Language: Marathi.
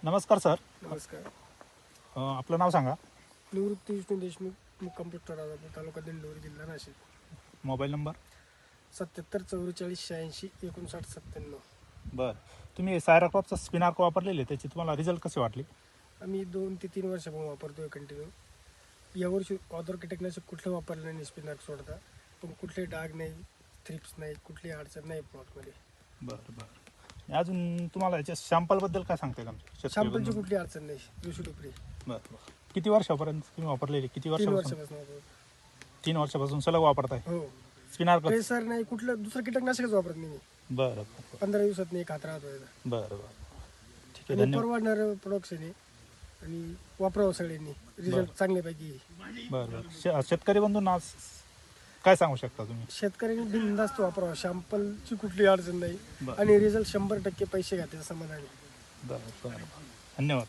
नमस्कार सर. नमस्कार. आपलं नाव सांगा. निवृत्ती विष्णू देशमुख, मुक्काम पोस्ट राजापूर, तालुका दिंडोरी, जिल्हा नाशिक. Mobile number. 77 44 86 59 97. बरं, तुम्ही सायराक्रॉपचा स्पिनार्क वापरलेले, त्याची तुम्हाला रिझल्ट कसे वाटले? आम्ही 2 ते 3 वर्षापासून वापरतोय कंटिन्यू. यावर्षी ऑदर कीटकनाशक कुठलं वापरलं नाही स्पिनार्क सोडता, पण कुठले डाग नाही, थ्रिप्स नाही, कुठली अडचण नाही प्लॉटमध्ये. बरं बरं. अजून तुम्हाला याच्या सॅम्पलबद्दल काय सांगताय का? शॅम्पलची कुठली अडचण नाही, युशुडुप्री. बरं बरं. किती वर्षापर्यंत तुम्ही वापरलेले? 3 वर्षापासून? वर्षापासून वापरतो. 3 वर्षापासून सलग वापरताय हो. स्पिनार्क? ट्रेसर नाही, कुठलं दुसरं कीटकनाशकच वापरत नाही मी. बरं बरं 15 दिवसात नाही एक हात राहतो याचा. बरं बरं. ठीक आहे, आणि धन्यवाद. परवडणारं प्रोडक्शन आहे आणि वापरावं सगळ्यांनी, रिझल्ट चांगल्यापैकी. बरं बरं. शेतकरी बंधूंना काय सांगू शकता तुम्ही? शेतकऱ्यांनी बिनधास्त वापरावं, शॅम्पलची कुठली अडचण नाही बरं. आणि रिझल्ट 100% पैसे घाते समाधान आहे. बरं बरं. धन्यवाद.